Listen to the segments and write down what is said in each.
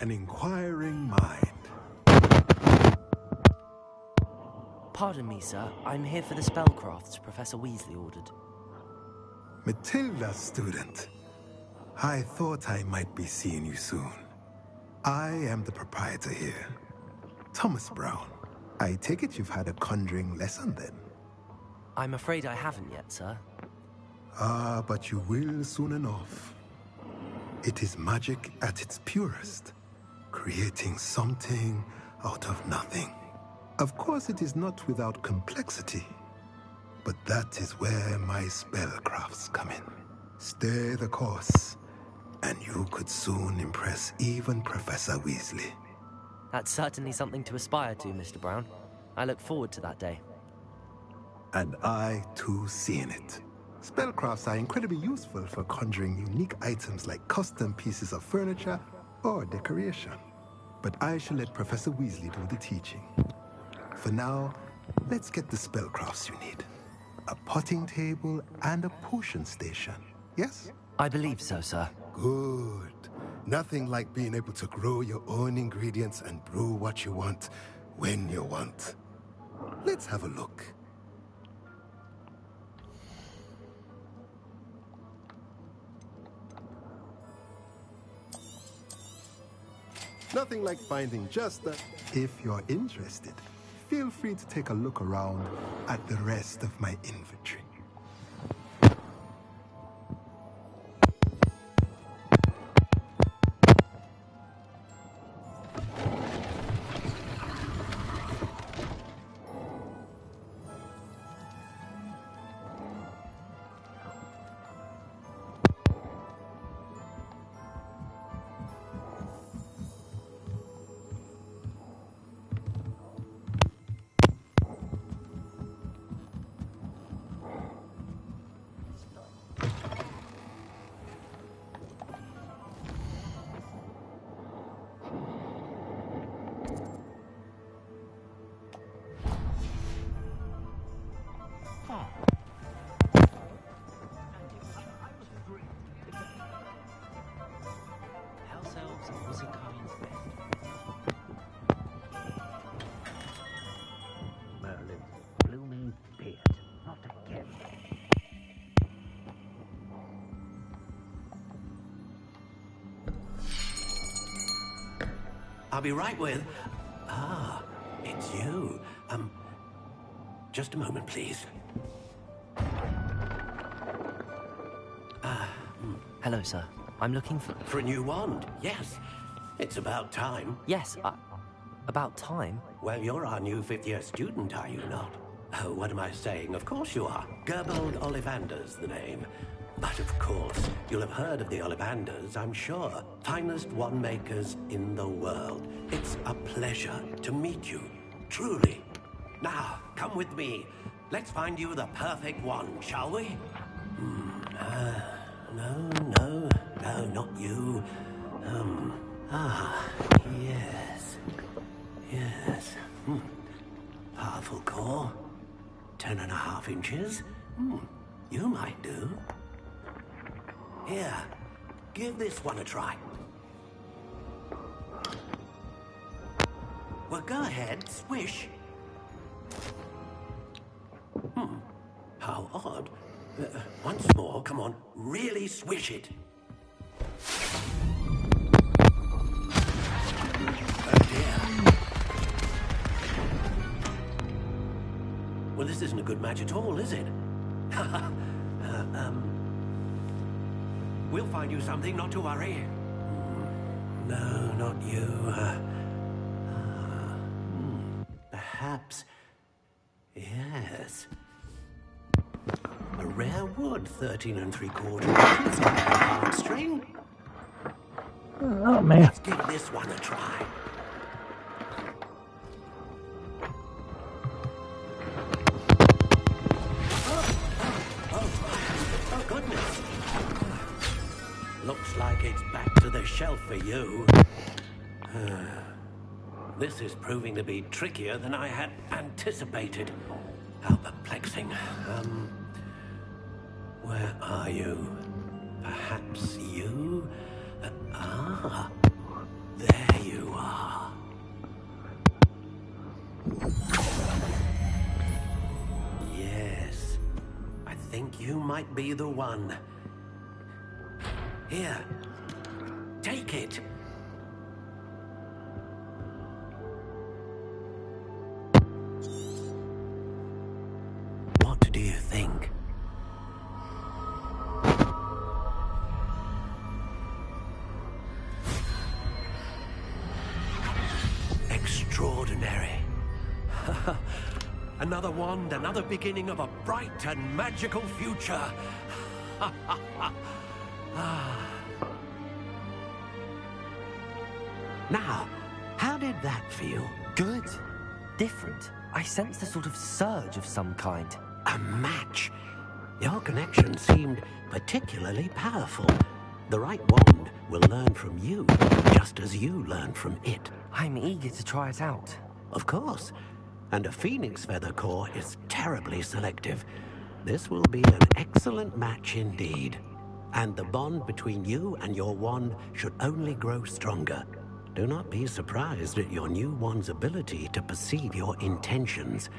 an inquiring mind. Pardon me, sir. I'm here for the spellcrafts Professor Weasley ordered. Matilda, student. I thought I might be seeing you soon. I am the proprietor here, Thomas Brown. I take it you've had a conjuring lesson then? I'm afraid I haven't yet, sir. Ah, but you will soon enough. It is magic at its purest, creating something out of nothing. Of course, it is not without complexity, but that is where my spellcrafts come in. Stay the course, and you could soon impress even Professor Weasley. That's certainly something to aspire to, Mr. Brown. I look forward to that day. And I, too, seeing it. Spellcrafts are incredibly useful for conjuring unique items like custom pieces of furniture or decoration. But I shall let Professor Weasley do the teaching. For now, let's get the spellcrafts you need. A potting table and a potion station, yes? I believe so, sir. Good. Nothing like being able to grow your own ingredients and brew what you want, when you want. Let's have a look. Nothing like finding just that. If you're interested, feel free to take a look around at the rest of my inventory. I'll be right with... Ah, it's you. Just a moment, please. Hello, sir. I'm looking for... For a new wand, yes. It's about time. Yes, about time? Well, you're our new fifth-year student, are you not? Oh, what am I saying? Of course you are. Gerbold Ollivander's the name. But of course, you'll have heard of the Ollivanders, I'm sure. Finest wand makers in the world. It's a pleasure to meet you, truly. Now, come with me. Let's find you the perfect wand, shall we? No, not you. Yes. Powerful core. 10.5 inches. You might do. Here, give this one a try. Well, go ahead, swish. How odd. Once more, come on, really swish it. Oh dear. Well, this isn't a good match at all, is it? We'll find you something, not to worry. No, not you. Perhaps... Yes. A rare wood, 13 3/4 inches, like a hard string. Oh, man. Let's give this one a try. Oh, goodness. Looks like it's back to the shelf for you. This is proving to be trickier than I had anticipated. How perplexing. Where are you? Perhaps you? There think you might be the one. Here, take it. What do you think? Extraordinary. Another wand, another beginning of a bright and magical future. Now, how did that feel? Good. Different. I sensed a sort of surge of some kind. A match. Your connection seemed particularly powerful. The right wand will learn from you, just as you learn from it. I'm eager to try it out. Of course. And a phoenix feather core is terribly selective. This will be an excellent match indeed. And the bond between you and your wand should only grow stronger. Do not be surprised at your new wand's ability to perceive your intentions,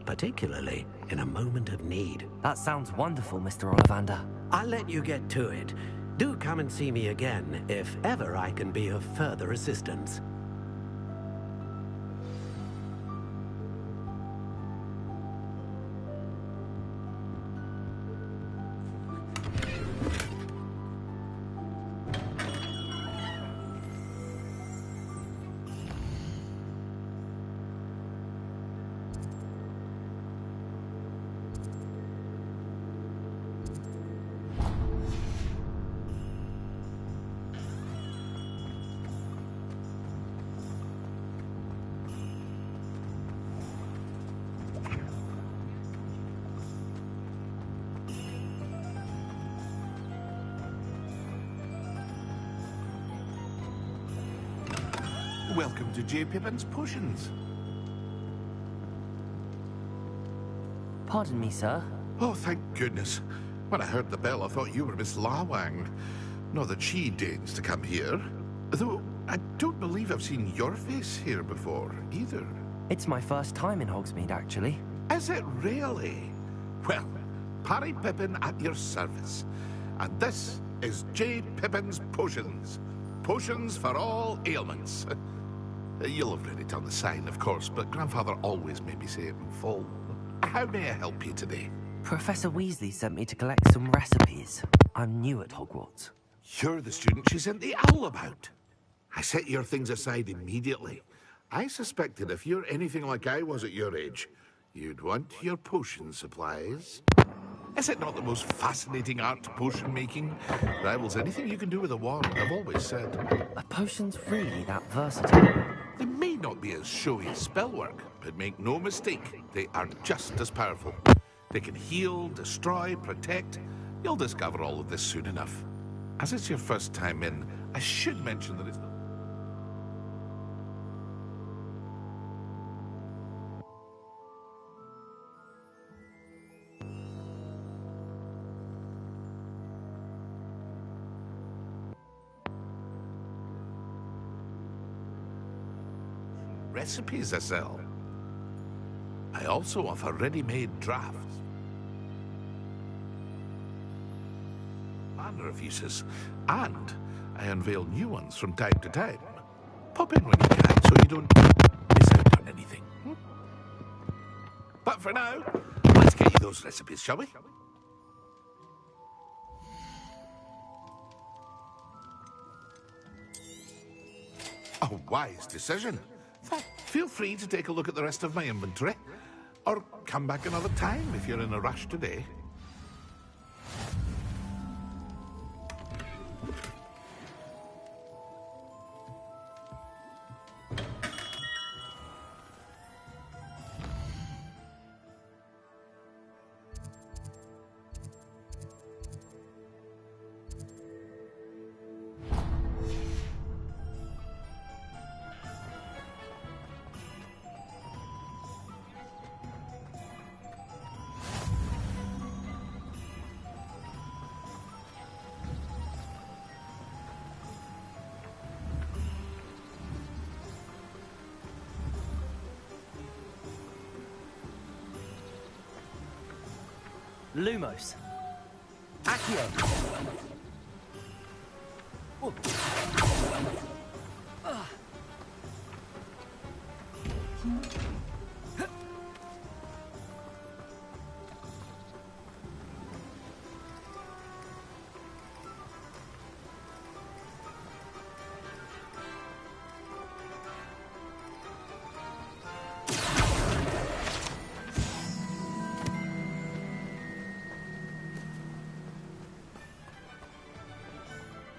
particularly in a moment of need. That sounds wonderful, Mr. Ollivander. I'll let you get to it. Do come and see me again if ever I can be of further assistance. Welcome to J. Pippin's Potions. Pardon me, sir. Oh, thank goodness. When I heard the bell, I thought you were Miss Lawang. Not that she deigns to come here. Though, I don't believe I've seen your face here before, either. It's my first time in Hogsmeade, actually. Is it really? Well, Parry Pippin at your service. And this is J. Pippin's Potions. Potions for all ailments. You'll have read it on the sign, of course, but Grandfather always made me say it in full. How may I help you today? Professor Weasley sent me to collect some recipes. I'm new at Hogwarts. You're the student she sent the owl about. I set your things aside immediately. I suspected if you're anything like I was at your age, you'd want your potion supplies. Is it not the most fascinating art, potion making? Rivals anything you can do with a wand, I've always said. Are potions really that versatile? They may not be as showy as spellwork, but make no mistake, they are just as powerful. They can heal, destroy, protect. You'll discover all of this soon enough. As it's your first time in, I should mention that it's... recipes I sell. I also offer ready-made drafts. Manner of uses. And I unveil new ones from time to time. Pop in when you can so you don't miss out on anything. But for now, let's get you those recipes, shall we? A wise decision. Feel free to take a look at the rest of my inventory, or come back another time if you're in a rush today. Lumos. Accio.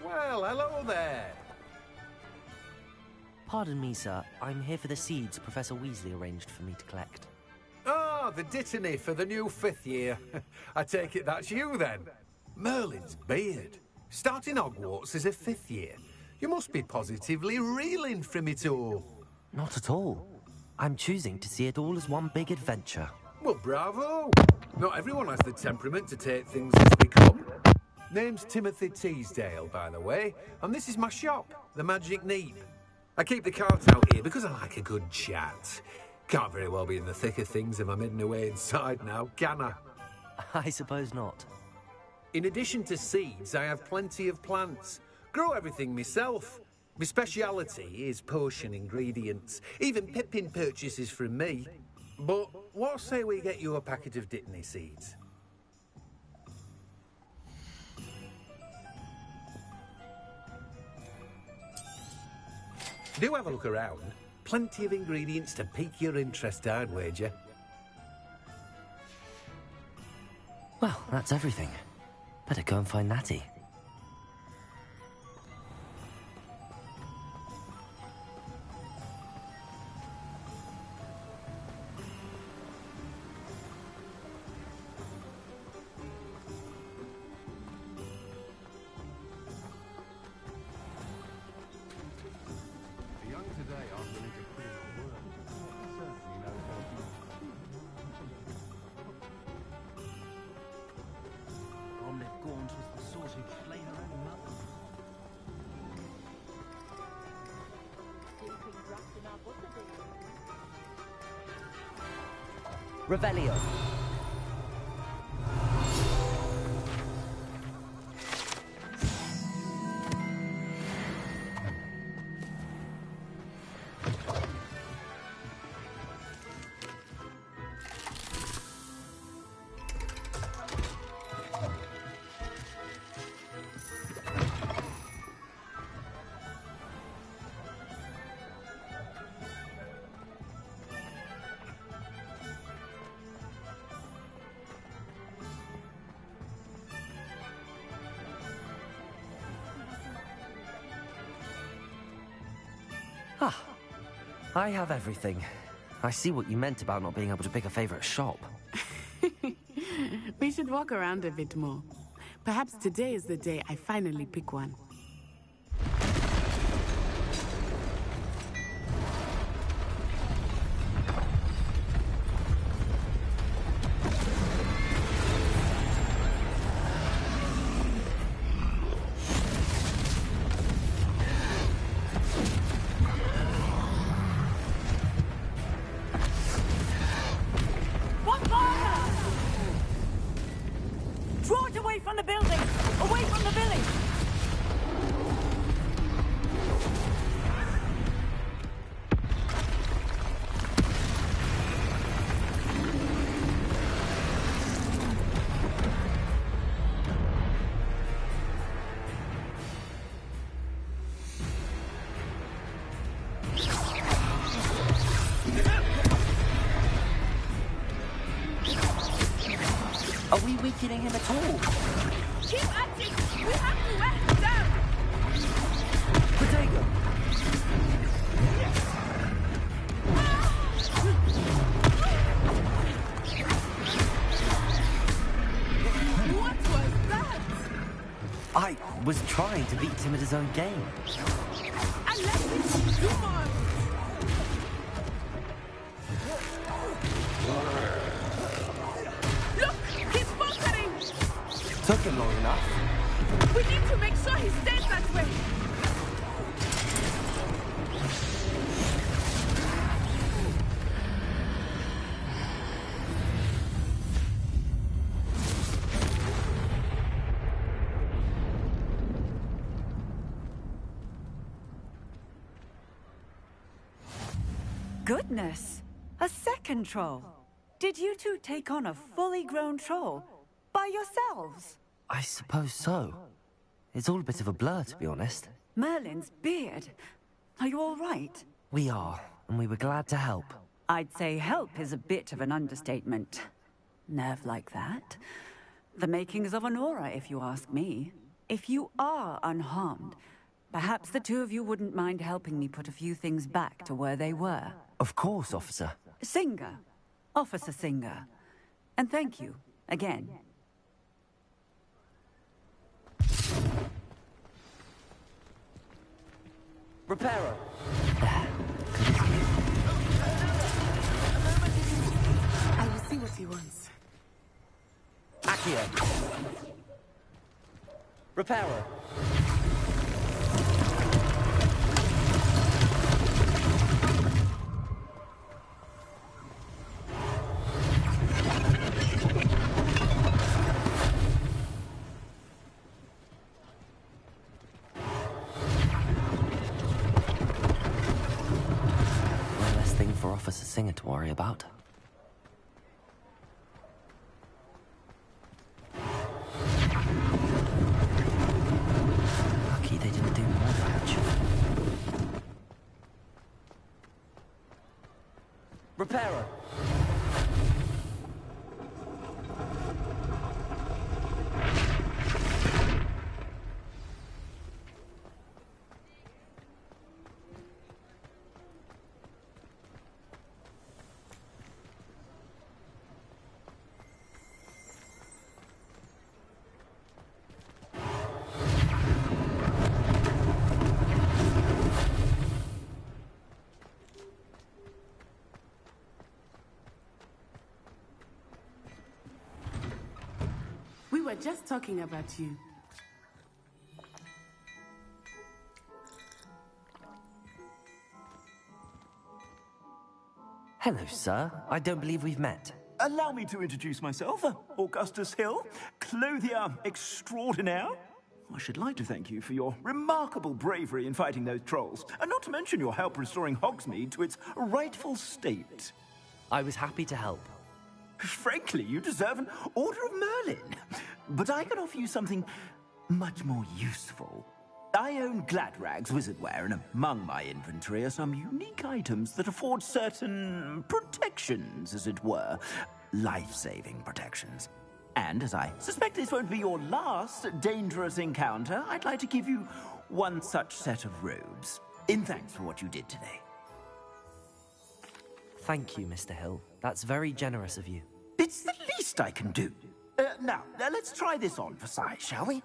Well, hello there. Pardon me, sir. I'm here for the seeds Professor Weasley arranged for me to collect. Ah, the dittany for the new 5th year. I take it that's you, then. Merlin's beard. Starting Hogwarts as a 5th year. You must be positively reeling from it all. Not at all. I'm choosing to see it all as one big adventure. Well, bravo. Not everyone has the temperament to take things as they come. Name's Timothy Teasdale, by the way, and this is my shop, the Magic Neep. I keep the cart out here because I like a good chat. Can't very well be in the thick of things if I'm hidden away inside now, can I? I suppose not. In addition to seeds, I have plenty of plants. Grow everything myself. My speciality is potion ingredients. Even Pippin purchases from me. But what say we get you a packet of dittany seeds? Do have a look around. Plenty of ingredients to pique your interest, I'd wager. Well, that's everything. Better go and find Ratty. The young today aren't willing to put in the work. Certainly knows how to. Bromley Gaunt was the sort who'd flay her own mother. Revelio. Ah, I have everything. I see what you meant about not being able to pick a favorite shop. We should walk around a bit more. Perhaps today is the day I finally pick one. Draw it away from the building! Away from the village! Are we weakening him at all? Keep at it! We have to wear him down! Potato! What was that? I was trying to beat him at his own game. I let him do more! Look! He's faltering! Took him long enough. We need to make sure he stays that way! goodness! A second troll! Did you two take on a fully grown troll? By yourselves? I suppose so. It's all a bit of a blur, to be honest. Merlin's beard. Are you all right? We are, and we were glad to help. I'd say help is a bit of an understatement. Nerve like that. The makings of an aura, if you ask me. If you are unharmed, perhaps the two of you wouldn't mind helping me put a few things back to where they were. Of course, officer. Singer. Officer Singer. And thank you, again. Reparo! I will see what he wants. Accio! Reparo! Officer Singer to worry about. Lucky they didn't do more damage. Reparo! We were just talking about you. Hello, sir. I don't believe we've met. Allow me to introduce myself, Augustus Hill, clothier extraordinaire. I should like to thank you for your remarkable bravery in fighting those trolls, and not to mention your help restoring Hogsmeade to its rightful state. I was happy to help. Frankly, you deserve an Order of Merlin. But I can offer you something much more useful. I own Gladrag's wizardware, and among my inventory are some unique items that afford certain protections, as it were. Life-saving protections. And as I suspect this won't be your last dangerous encounter, I'd like to give you one such set of robes, in thanks for what you did today. Thank you, Mr. Hill. That's very generous of you. It's the least I can do. Now, let's try this on for size, shall we?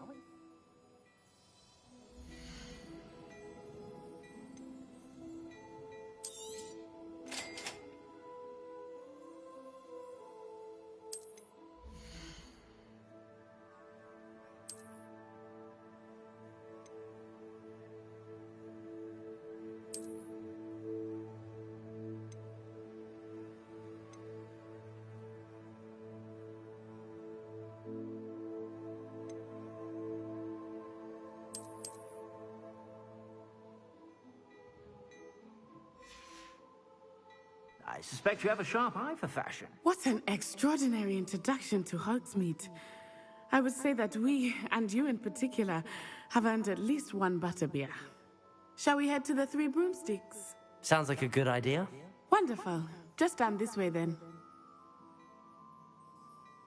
I suspect you have a sharp eye for fashion. What an extraordinary introduction to Hogsmeade. I would say that we, and you in particular, have earned at least one butterbeer. Shall we head to the Three Broomsticks? Sounds like a good idea. Wonderful. Just down this way then.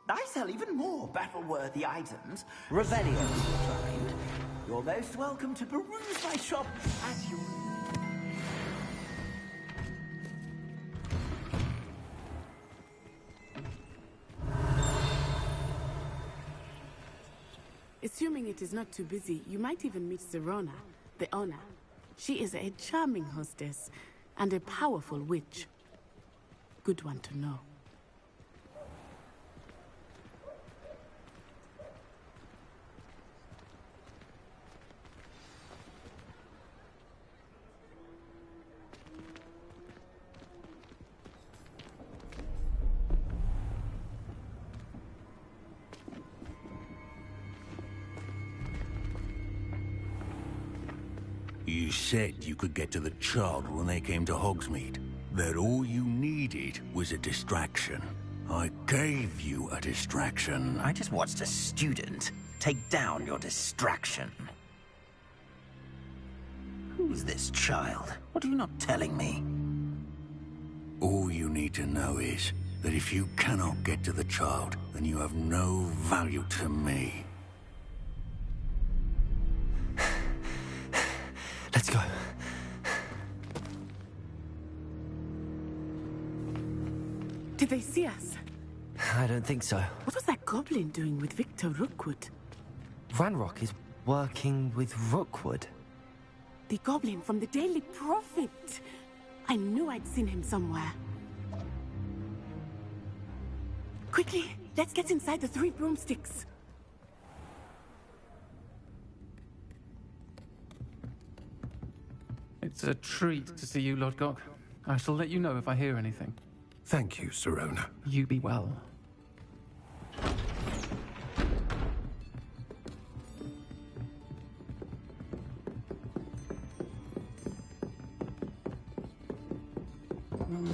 I sell even more battle-worthy items. Revelio. Find. You're most welcome to peruse my shop as you... Assuming it is not too busy, you might even meet Serona, the owner. She is a charming hostess and a powerful witch. Good one to know. You said you could get to the child when they came to Hogsmeade. that all you needed was a distraction. I gave you a distraction. I just watched a student take down your distraction. Who's this child? What are you not telling me? All you need to know is that if you cannot get to the child, then you have no value to me. Let's go. Did they see us? I don't think so. What was that goblin doing with Victor Rookwood? Ranrock is working with Rookwood. The goblin from the Daily Prophet. I knew I'd seen him somewhere. Quickly, let's get inside the 3 broomsticks. It's a treat to see you, Lodgok. I shall let you know if I hear anything. Thank you, Sirona. You be well.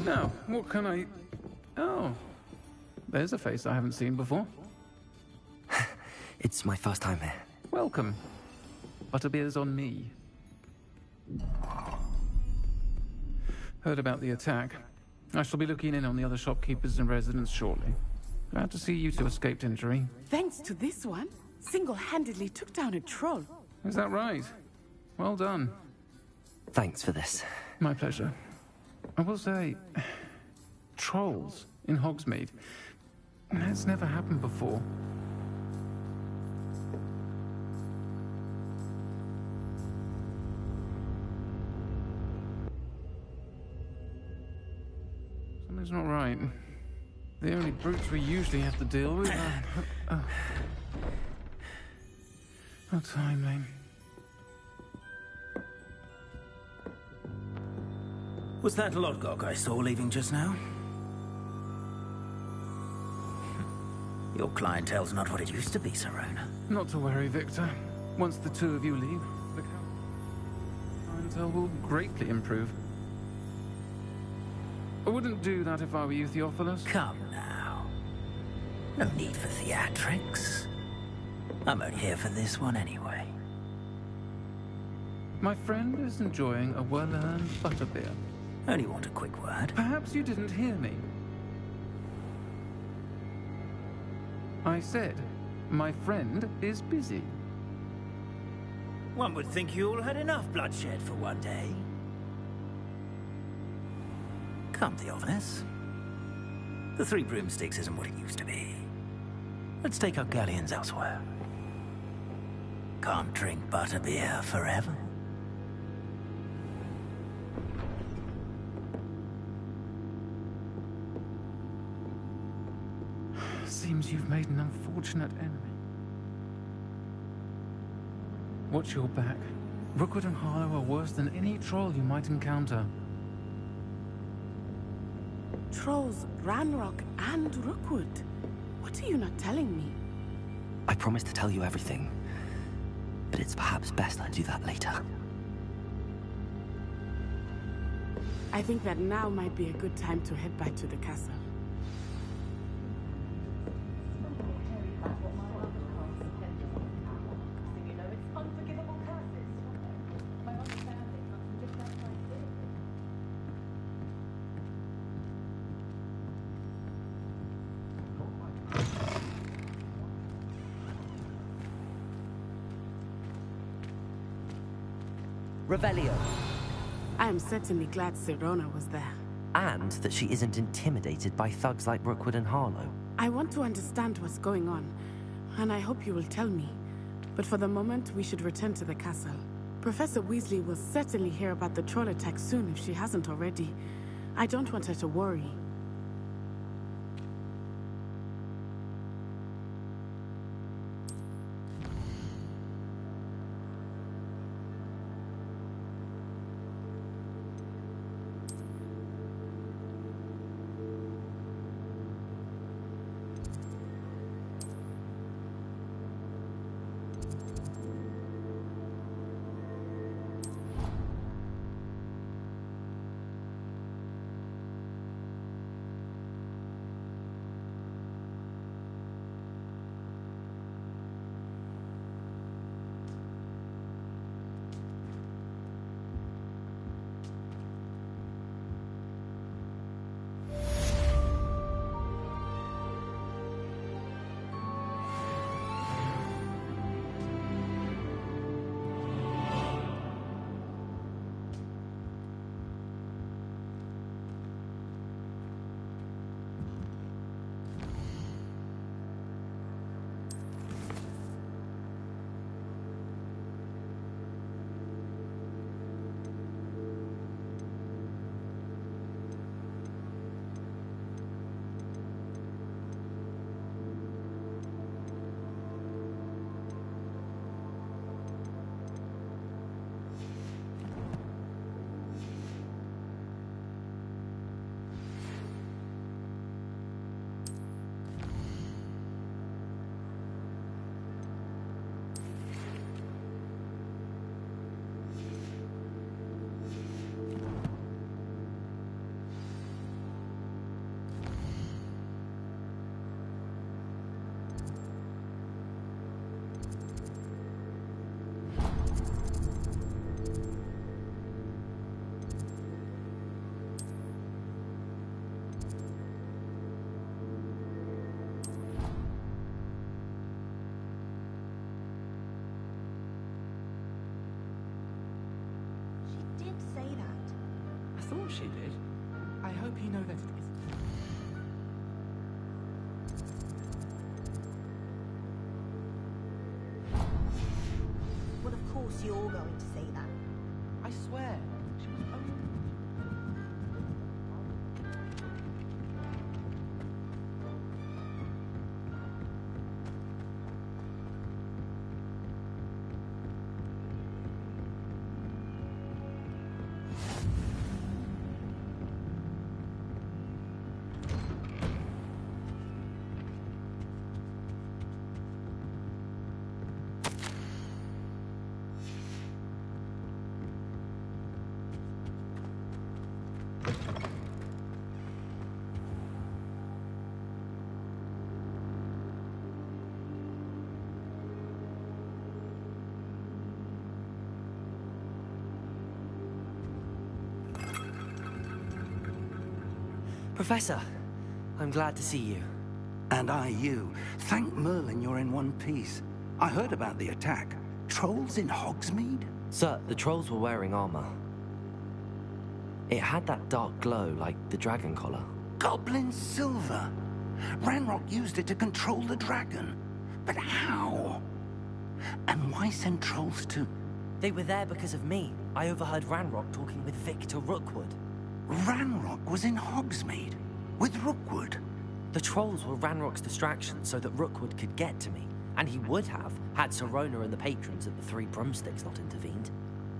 Now, what can I... Oh, there's a face I haven't seen before. It's my first time here. Welcome. Butterbeer's on me. Heard about the attack. I shall be looking in on the other shopkeepers and residents shortly. Glad to see you two escaped injury. Thanks to this one, single-handedly took down a troll. Is that right? Well done. Thanks for this. My pleasure. I will say, trolls in Hogsmeade. That's never happened before. Something's not right. The only brutes we usually have to deal with are... How timely. Was that Lodgok I saw leaving just now? Your clientele's not what it used to be, Sirona. Not to worry, Victor. Once the two of you leave, the clientele will greatly improve. I wouldn't do that if I were you, Theophilus. Come now. No need for theatrics. I'm only here for this one anyway. My friend is enjoying a well-earned butterbeer. Only want a quick word. Perhaps you didn't hear me. I said, my friend is busy. One would think you all had enough bloodshed for one day. Come, Theophilus. The 3 broomsticks isn't what it used to be. Let's take our galleons elsewhere. Can't drink butterbeer forever. Seems you've made an unfortunate enemy. Watch your back. Rookwood and Harlow are worse than any troll you might encounter. Trolls, Ranrock, and Rookwood. What are you not telling me? I promised to tell you everything, but it's perhaps best I do that later. I think that now might be a good time to head back to the castle. Revelio. I am certainly glad Sirona was there. And that she isn't intimidated by thugs like Rookwood and Harlow. I want to understand what's going on, and I hope you will tell me. But for the moment, we should return to the castle. Professor Weasley will certainly hear about the troll attack soon if she hasn't already. I don't want her to worry. course she did. I hope you know that it isn't. Well, of course you're going to say that. I swear, she was only... Professor, I'm glad to see you. And I you. Thank Merlin you're in one piece. I heard about the attack. Trolls in Hogsmeade? Sir, the trolls were wearing armor. It had that dark glow like the dragon collar. Goblin silver. Ranrock used it to control the dragon. But how? And why send trolls to... They were there because of me. I overheard Ranrock talking with Victor Rookwood. Ranrock was in Hogsmeade? With Rookwood? The trolls were Ranrock's distraction so that Rookwood could get to me. And he would have, had Sirona and the patrons at the Three Broomsticks not intervened.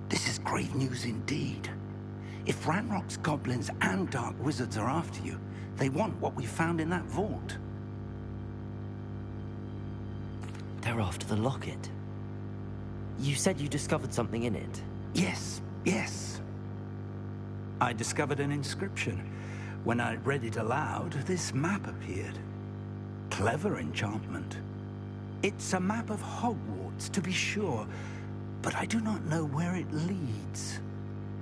This is grave news indeed. If Ranrock's goblins and dark wizards are after you, they want what we found in that vault. They're after the locket. You said you discovered something in it. Yes, yes. I discovered an inscription. When I read it aloud, this map appeared. Clever enchantment. It's a map of Hogwarts, to be sure, but I do not know where it leads.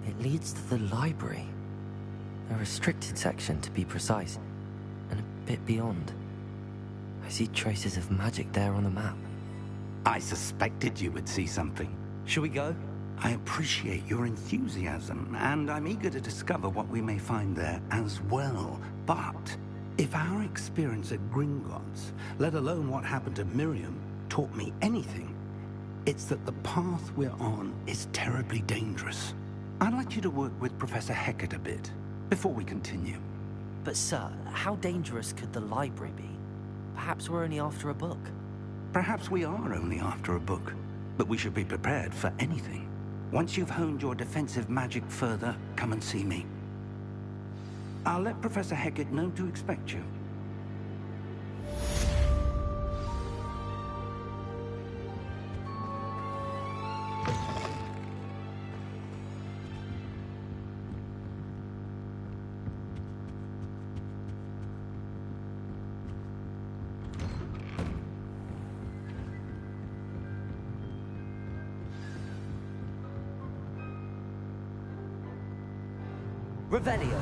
It leads to the library. A restricted section, to be precise, and a bit beyond. I see traces of magic there on the map. I suspected you would see something. Shall we go? I appreciate your enthusiasm, and I'm eager to discover what we may find there as well. But if our experience at Gringotts, let alone what happened to Miriam, taught me anything, it's that the path we're on is terribly dangerous. I'd like you to work with Professor Hecat a bit, before we continue. But sir, how dangerous could the library be? Perhaps we're only after a book. Perhaps we are only after a book, but we should be prepared for anything. Once you've honed your defensive magic further, come and see me. I'll let Professor Hecat know to expect you. Revelio.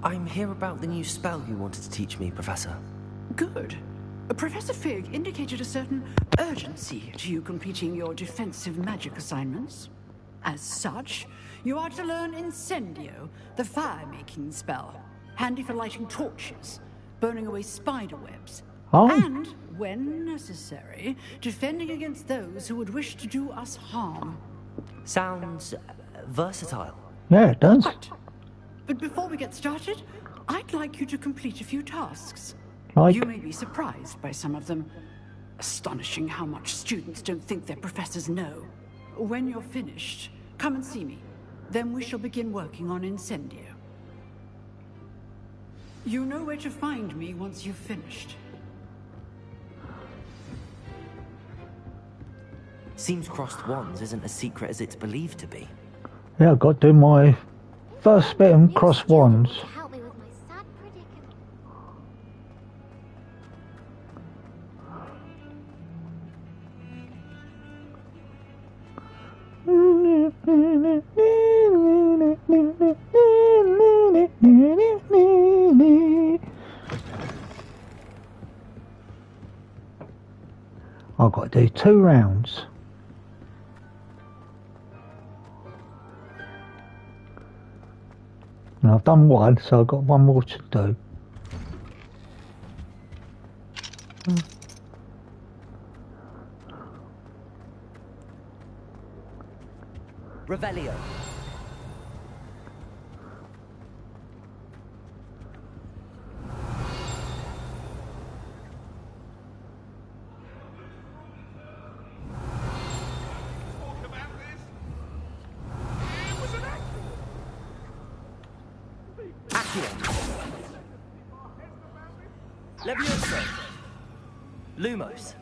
I'm here about the new spell you wanted to teach me, Professor. Good. Professor Fig indicated a certain urgency to you completing your defensive magic assignments. As such, you are to learn Incendio, the fire-making spell. handy for lighting torches, burning away spider webs, Oh. and, when necessary, defending against those who would wish to do us harm. Sounds versatile. Yeah, it does. Right. But before we get started, I'd like you to complete a few tasks. Like? You may be surprised by some of them. Astonishing how much students don't think their professors know. When you're finished, come and see me. Then we shall begin working on Incendio. You know where to find me once you've finished. Seems crossed wands isn't as secret as it's believed to be. Yeah, I've got to do my first bit in cross wands. Help me with my sad predicament. I've got to do 2 rounds. And I've done 1, so I've got 1 more to do. Revelio. Levioso. Lumos.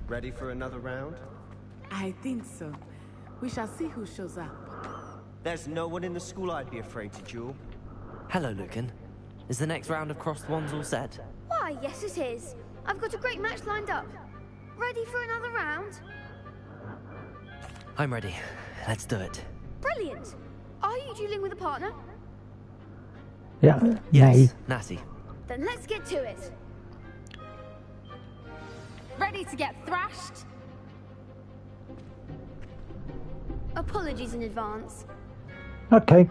Ready for another round? I think so. We shall see who shows up. There's no one in the school I'd be afraid to duel. Hello, Lucan. Is the next round of crossed wands all set? Why, yes it is. I've got a great match lined up. Ready for another round? I'm ready. Let's do it. Brilliant. Are you dueling with a partner? Yeah, yes, Natty. Then let's get to it. Ready to get thrashed? Apologies in advance. Okay.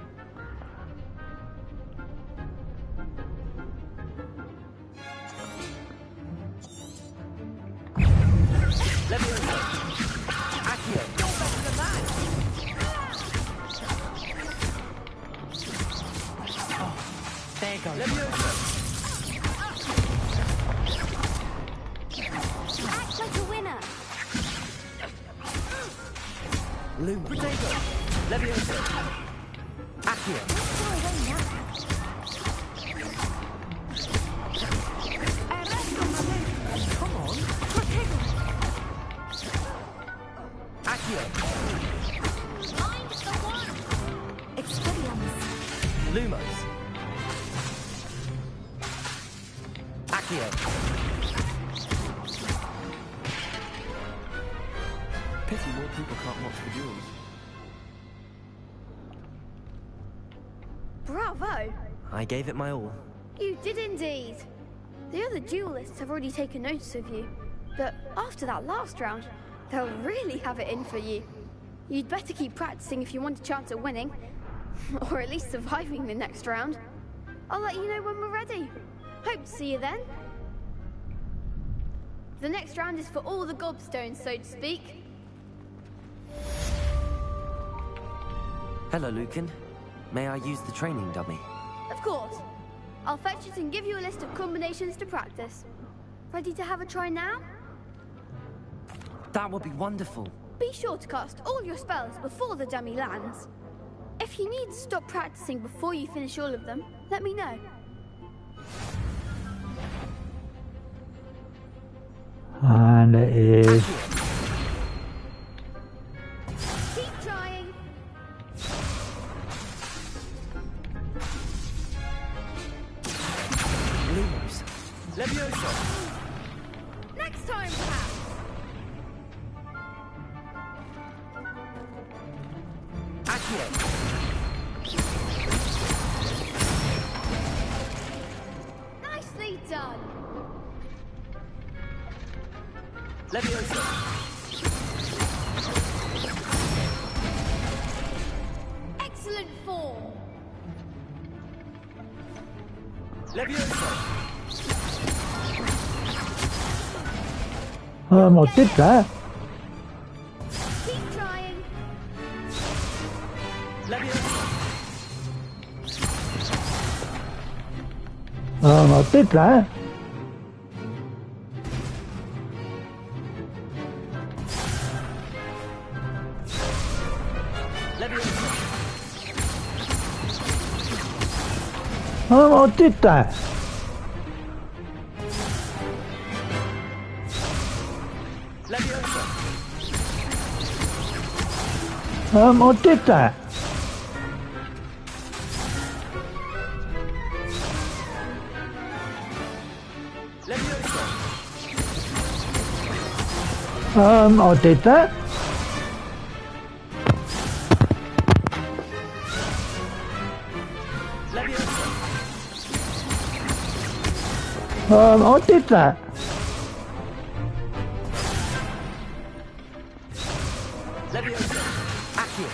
There you go. Act like a winner. Luma. Potato. Levioso. Accio. Come on. Accio. Find the one. Expelliarmus. Lumos. Accio. Pity more people can't watch the duels. Bravo. I gave it my all. You did indeed. The other duelists have already taken notice of you. But after that last round, they'll really have it in for you. You'd better keep practicing if you want a chance at winning. Or at least surviving the next round. I'll let you know when we're ready. Hope to see you then. The next round is for all the gobstones, so to speak. Hello, Lucan. May I use the training dummy? Of course. I'll fetch it and give you a list of combinations to practice. Ready to have a try now? That would be wonderful. Be sure to cast all your spells before the dummy lands. If you need to stop practicing before you finish all of them, let me know. And it is... Keep trying. Lumos. Levioso. Next time, perhaps. Accio. Nicely done. Leviosa. Excellent form. Leviosa. I did that. Keep trying. Leviosa. I did that. Leviosa. I did that. Leviosa. I did that. Leviosa. I did that. Leviosa. I did that. Leviosa. Accio.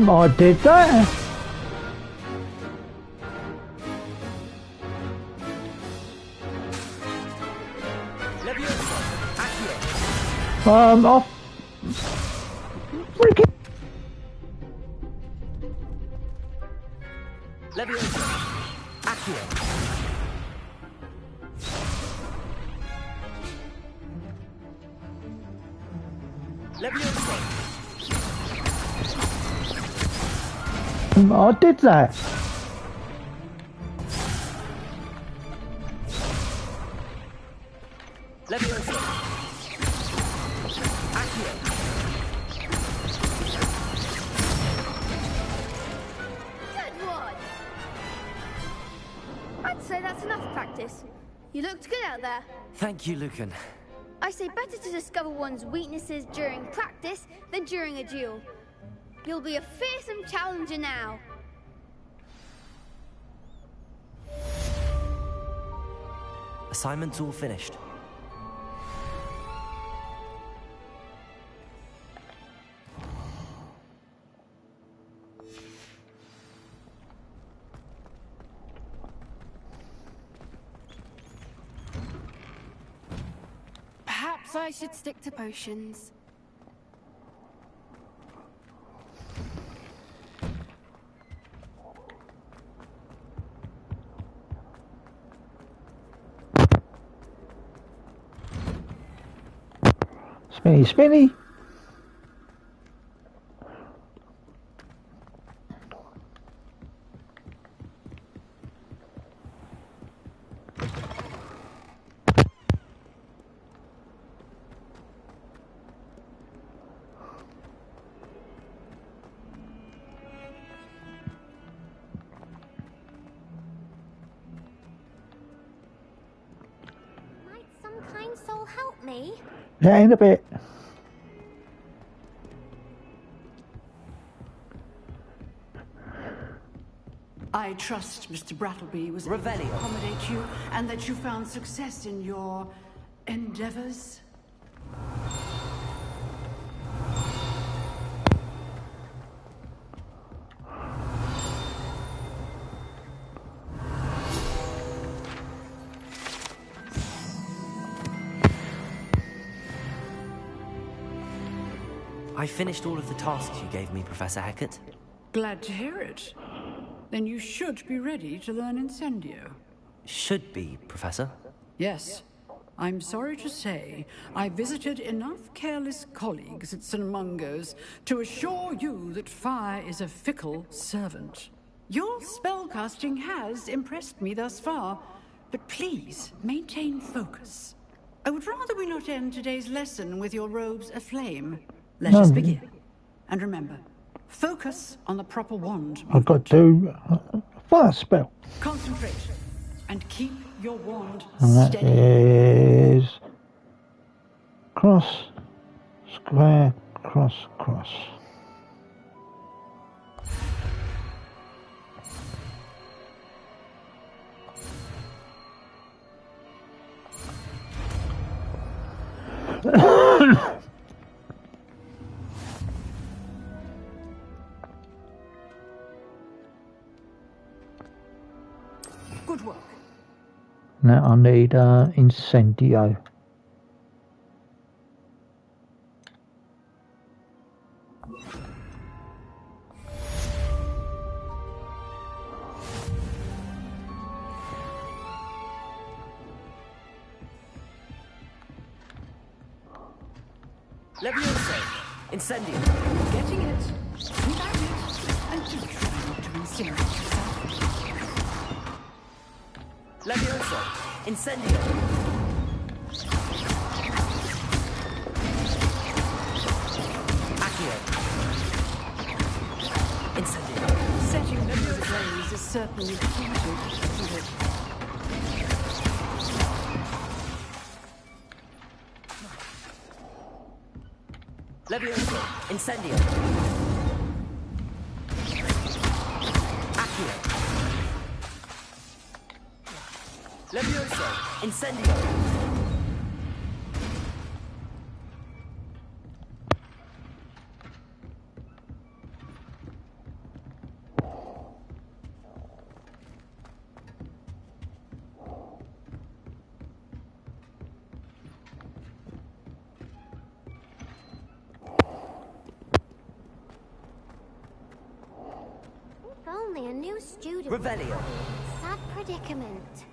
I did that. Leviosa. Accio. Off. Freaking. Leviosa. Accio. Leviosa. I did that. Leviosa. Accio. Good one. I'd say that's enough practice. You looked good out there. Thank you, Lucan. I say better to discover one's weaknesses during practice than during a duel. You'll be a fearsome challenger now. Assignment's all finished. Perhaps I should stick to potions. Spinny, spinny. Might some kind soul help me? Yeah, in a bit. I trust Mr. Brattleby was able Revelio. to accommodate you and that you found success in your endeavors. I finished all of the tasks you gave me, Professor Hecat. Glad to hear it. Then you should be ready to learn Incendio. Should be, Professor. Yes. I'm sorry to say, I visited enough careless colleagues at St. Mungo's to assure you that fire is a fickle servant. Your spellcasting has impressed me thus far, but please maintain focus. I would rather we not end today's lesson with your robes aflame. Let us begin. And remember, focus on the proper wand. I've got to fire spell. Concentrate and keep your wand And that steady. is cross, square, cross, cross. Now I need Incendio. Levioso! Incendio! Getting it. Without it. And do try not to incinerate yourself. Levioso! Incendio! Accio! Incendio! Setting things ablaze is certainly tempting, isn't it? Levioso! Incendio! Accio! Levioso! Incendio! If only a new student. Revelio! Sad predicament.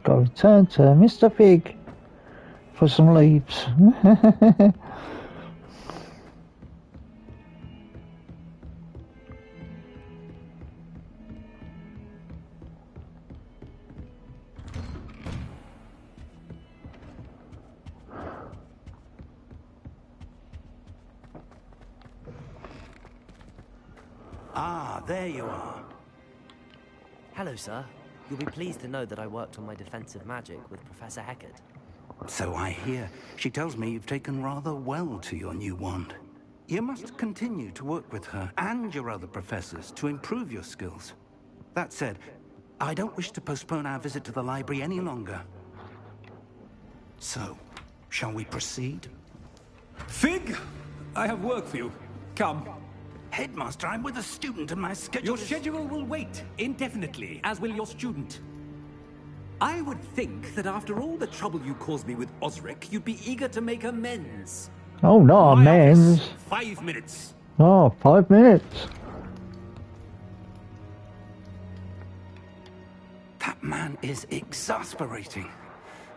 Got to return to Mr. Fig for some leaves. Ah, there you are. Hello, sir. You'll be pleased to know that I worked on my defensive magic with Professor Heckard. So I hear. She tells me you've taken rather well to your new wand. You must continue to work with her and your other professors to improve your skills. That said, I don't wish to postpone our visit to the library any longer. So, shall we proceed? Fig! I have work for you. Come. Headmaster, I'm with a student and my schedule Your schedule will wait indefinitely, as will your student. I would think that after all the trouble you caused me with Osric, you'd be eager to make amends. Oh, no, amends. 5 minutes. Oh, 5 minutes. That man is exasperating.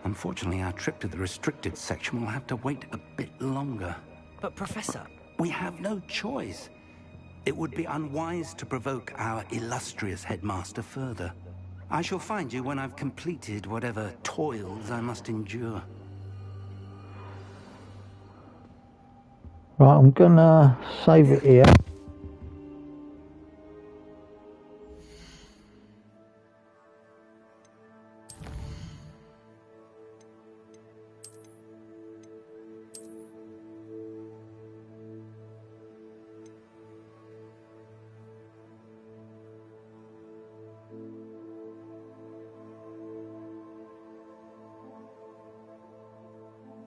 Unfortunately, our trip to the restricted section will have to wait a bit longer. But, Professor... We have no choice. It would be unwise to provoke our illustrious headmaster further. I shall find you when I've completed whatever toils I must endure. Right, I'm gonna save it here.